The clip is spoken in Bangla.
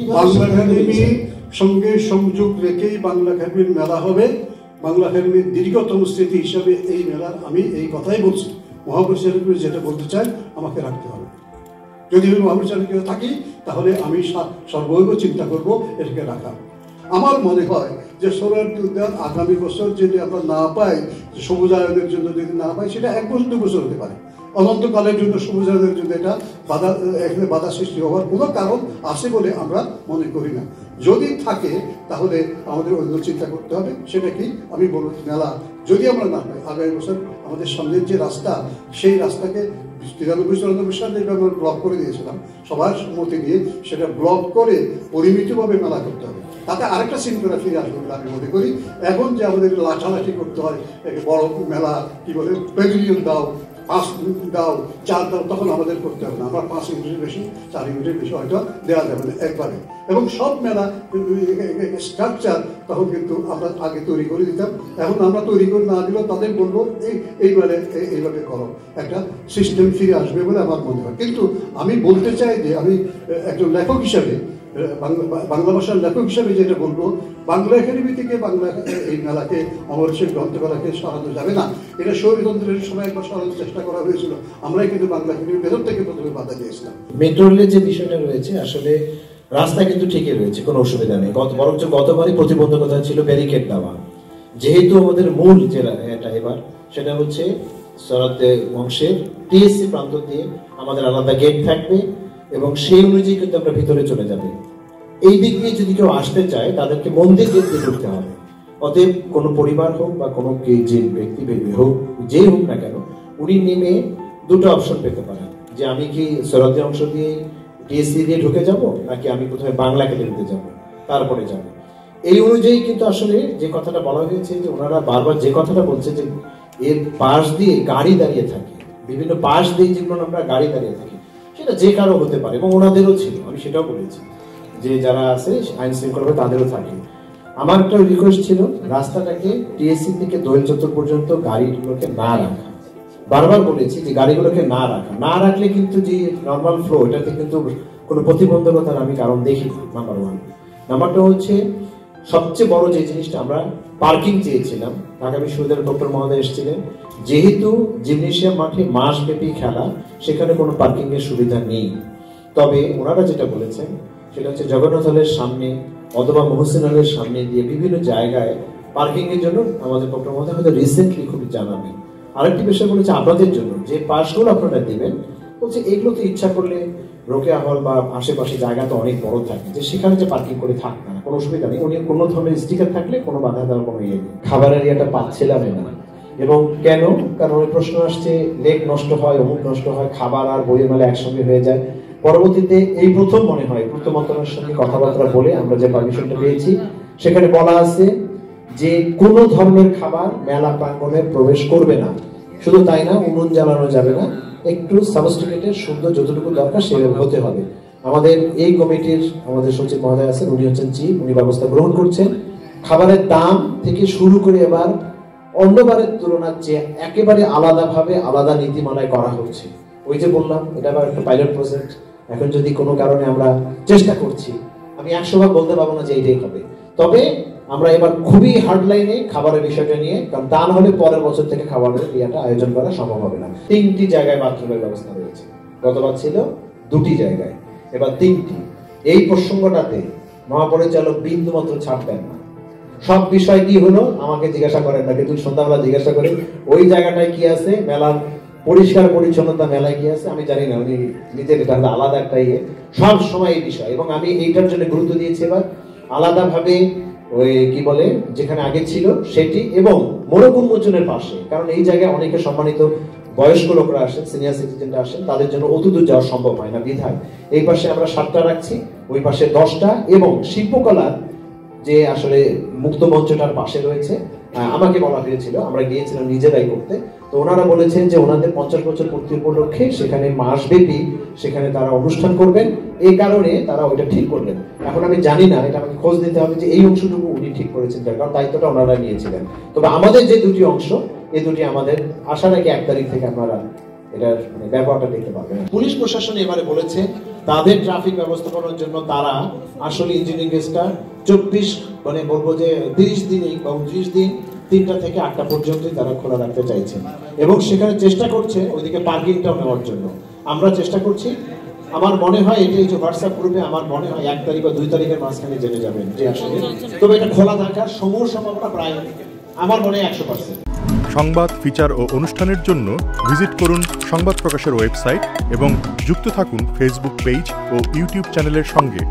বাংলা একাডেমির সঙ্গে সংযোগ রেখেই বাংলা একাডেমির মেলা হবে। বাংলা একাডেমির দীর্ঘতম স্মৃতি হিসাবে এই মেলার আমি এই কথাই বলছি। মহাপরিচালক যেটা বলতে চাই আমাকে রাখতে হবে। যদি আমি মহাপরিচালক থাকি তাহলে আমি সর্বৈব চিন্তা করব এটাকে রাখা। আমার মনে হয় যে সোহরাওয়ার্দী উদ্যান আগামী বছর যদি আমরা না পাই, সবুজায়নের জন্য যদি না পাই, সেটা 1 বছর 2 বছর হতে পারে। অনন্তকালের জন্য সবুজায়নের জন্য এটা এখানে বাধা সৃষ্টি হওয়ার কোনো কারণ আছে বলে আমরা মনে করি না। যদি থাকে তাহলে আমাদের অন্য চিন্তা করতে হবে। সেটা কি আমি বলব, মেলা যদি আমরা না পাই, আগামী বছর আমাদের সামনের যে রাস্তা, সেই রাস্তাকে 93-94 সালে আমরা ব্লক করে দিয়েছিলাম সবার সম্মতি নিয়ে, সেটা ব্লক করে পরিমিতভাবে মেলা করতে হবে। তাতে আরেকটা সিনকোরা ফিরে আসবে বলে আমি মনে করি। এখন যে আমাদের লাঠালাঠি করতে হয়, বড় মেলা কি বলে প্যাভিলিয়ন দাও, 5 দাও, 4 দাও, তখন আমাদের করতে হবে না। আমরা 5 ইউনিটের বেশি, 4 ইউনিটের বেশি হয়তো দেওয়া যাবে না একবারে। এবং সব মেলা স্ট্রাকচার তখন কিন্তু আমরা আগে তৈরি করে দিতাম। এখন আমরা তৈরি করে না দিলেও তাদের বলবো এইভাবে করো, একটা সিস্টেম ফিরে আসবে বলে আমার মনে হয়। কিন্তু আমি বলতে চাই যে আমি একজন লেখক হিসাবে, বাংলা ভাষার লেখক হিসাবে যেটা বলবো, বাংলা একাডেমি থেকে বাংলা এই মেলাকে, অমরসিংহ গ্রন্থমেলাকে সরানো যাবে না। এটা স্বৈরতন্ত্রের সময় একবার সরানোর চেষ্টা করা হয়েছিল, আমরাই কিন্তু বাংলা একাডেমির ভেতর থেকে প্রথমে বাধা দিয়েছিলাম। মেট্রো রেলের যে বিষয়টা রয়েছে, আসলে রাস্তা কিন্তু ঠিকই রয়েছে, কোনো অসুবিধা নেই। বরঞ্চ গতবারই প্রতিবন্ধকতা ছিল ব্যারিকেড দেওয়া। যেহেতু আমাদের মূল যে এটা এবার সেটা হচ্ছে সোহরাওয়ার্দী অংশের টিএসসি প্রান্ত দিয়ে আমাদের আলাদা গেট থাকবে এবং সেই অনুযায়ী কিন্তু আমরা ভিতরে চলে যাবে। এই দিক দিয়ে যদি কেউ আসতে চায় তাদেরকে মন্দির গেট দিয়ে ঢুকতে হবে। অতএব কোনো পরিবার হোক বা কোনো যে ব্যক্তি হোক, যেই হোক না কেন, উনি নেমে দুটো অপশন পেতে পারেন, যে আমি কি সোহরাওয়ার্দী অংশ দিয়ে টিএসসি দিয়ে ঢুকে যাব, নাকি আমি প্রথমে বাংলা একাডেমিতে যাব, তারপরে যাব। এই অনুযায়ী কিন্তু আসলে যে কথাটা বলা হয়েছে, যে ওনারা বারবার যে কথাটা বলছে যে এর পাশ দিয়ে গাড়ি দাঁড়িয়ে থাকে, বিভিন্ন পাশ দিয়ে যেগুলো আমরা গাড়ি দাঁড়িয়ে থাকি, সেটা যে কারো হতে পারে এবং ওনাদেরও ছিল। আমি সেটাও বলেছি যে যারা আছে আইন শৃঙ্খলা তাদেরও থাকে। আমার একটা রিকোয়েস্ট ছিল, রাস্তাটাকে টিএসসি থেকে দোয়েল চত্বর পর্যন্ত গাড়িগুলোকে না রাখা। বারবার বলেছি যে গাড়িগুলোকে না রাখলে কিন্তু যে নর্মাল ফ্লো, এটাতে কিন্তু কোনো প্রতিবন্ধকতার আমি কারণ দেখি না। নাম্বার 1। নাম্বার 2 হচ্ছে সবচেয়ে বড় যে জিনিসটা, আমরা পার্কিং চেয়েছিলাম। ঢাকা বিশ্ববিদ্যালয়ের ডক্টর মহোদয় এসেছিলেন। যেহেতু জিমনেশিয়াম মাঠে মাসব্যাপী খেলা, সেখানে কোনো পার্কিং এর সুবিধা নেই। তবে ওনারা যেটা বলেছেন সেটা হচ্ছে জগন্নাথ হলের সামনে অথবা মহসিন হলের সামনে দিয়ে বিভিন্ন জায়গায় পার্কিং এর জন্য আমাদের ডক্টর মহোদয় হয়তো রিসেন্টলি খুবই জানাবেন। আরেকটি বিষয় বলেছে আপনাদের জন্য যে পাসগুলো আপনারা দেবেন, বলছে এগুলো তো ইচ্ছা করলে রোকেয়া হল বা আশেপাশে জায়গা তো অনেক বড় থাকে, যে সেখানে যে পার্কিং করে থাকবে না, কোনো অসুবিধা নেই। উনি কোনো ধরনের স্টিকার থাকলে কোনো বাধা দেওয়ার কোনো ইয়ে নেই। খাবারের ইয়েটা পাচ্ছিলাম না। এবং কেন? কারণ ওই প্রশ্ন আসছে লেক নষ্ট হয়, অমুক নষ্ট হয়, খাবার আর বইয়ের মেলা একসঙ্গে হয়ে যায়। পরবর্তীতে এই প্রথম মনে হয় পূর্ত মন্ত্রণালয়ের সঙ্গে কথাবার্তা বলে আমরা যে পারমিশনটা পেয়েছি, সেখানে বলা আছে যে কোনো ধরনের খাবার মেলা প্রাঙ্গণে প্রবেশ করবে না। শুধু তাই না, উনুন জ্বালানো যাবে না, একটু সাবস্টিকেটের সুন্দর যতটুকু দরকার সেভাবে হতে হবে। আমাদের এই কমিটির আমাদের সচিব মহোদয় আছেন, উনি হচ্ছেন চিফ, উনি ব্যবস্থা গ্রহণ করছেন। খাবারের দাম থেকে শুরু করে এবার অন্যবারের তুলনার চেয়ে একেবারে আলাদাভাবে আলাদা নীতিমালায় করা হচ্ছে। ওই যে বললাম, এটা আবার একটা পাইলট প্রজেক্ট। এখন যদি কোনো কারণে আমরা চেষ্টা করছি, আমি 100 ভাগ বলতে পারবো না যে এইটাই হবে, তবে আমরা এবার খুবই হার্ড লাইনে খাবারের বিষয়টা নিয়ে, কারণ তা না হলে পরের বছর থেকে খাবারের ইয়েটা আয়োজন করা সম্ভব হবে না। 3টি জায়গায় বাথরুমের ব্যবস্থা রয়েছে। গতবার ছিল 2টি জায়গায়, এবার 3টি। এই প্রসঙ্গটাতে মহাপরিচালক বিন্দু মাত্র ছাড়বেন না। সব বিষয় কি হলো আমাকে জিজ্ঞাসা করেন না, কিন্তু সন্ধ্যাবেলা জিজ্ঞাসা করেন ওই জায়গাটায় কি আছে, মেলার পরিষ্কার পরিচ্ছন্নতা মেলায় কি আছে আমি জানি না। উনি নিজের এটা আলাদা একটা ইয়ে, সব সময় এই বিষয়। এবং আমি এইটার জন্য গুরুত্ব দিয়েছি এবার আলাদাভাবে, ওই কি বলে যেখানে আগে ছিল সেটি, এবং মোড়ক উন্মোচনের পাশে, কারণ এই জায়গায় অনেকে সম্মানিত বয়স্ক লোকরা আসেন, সিনিয়র সিটিজেনরা আসেন, তাদের জন্য অতদূর যাওয়া সম্ভব হয় না বিধায় এই পাশে আমরা 7টা রাখছি, ওই পাশে 10টা, এবং শিল্পকলার যে আসলে মুক্ত মঞ্চটার পাশে রয়েছে। আমাকে বলা হয়েছিল, আমরা গিয়েছিলাম নিজেরাই করতে, তো ওনারা বলেছেন যে ওনাদের 50 বছর পূর্তি উপলক্ষে সেখানে মাসব্যাপী সেখানে তারা অনুষ্ঠান করবেন, এই কারণে তারা ওইটা ঠিক করলেন। এখন আমি জানি না, এটা আমাকে খোঁজ দিতে হবে যে এই অংশটুকু উনি ঠিক করেছেন, কারণ দায়িত্বটা ওনারা নিয়েছিলেন। তবে আমাদের যে 2টি অংশ, এই 2টি আমাদের আশা রাখি 1 তারিখ থেকে আপনারা এটার ব্যবহারটা দেখতে পাবেন। পুলিশ প্রশাসন এবারে বলেছে তাদের ট্রাফিক ব্যবস্থাপনার জন্য তারা আসলে ইঞ্জিনিয়ারিং গেজটা 24 মানে বলবো যে 30 দিনই বা 29 দিন 3টা থেকে 8টা পর্যন্ত তারা খোলা রাখতে চাইছেন এবং সেখানে চেষ্টা করছে ওইদিকে পার্কিংটাও নেওয়ার জন্য। আমরা চেষ্টা করছি, আমার মনে হয় এটা এই যে হোয়াটসঅ্যাপ গ্রুপে আমার মনে হয় 1 তারিখ বা 2 তারিখের মাঝখানে জেনে যাবেন যে আসলে, তবে এটা খোলা থাকার সমূহ সম্ভাবনা প্রায় আমার মনে হয় 100%। সংবাদ, ফিচার ও অনুষ্ঠানের জন্য ভিজিট করুন সংবাদ প্রকাশের ওয়েবসাইট এবং যুক্ত থাকুন ফেসবুক পেজ ও ইউটিউব চ্যানেলের সঙ্গে।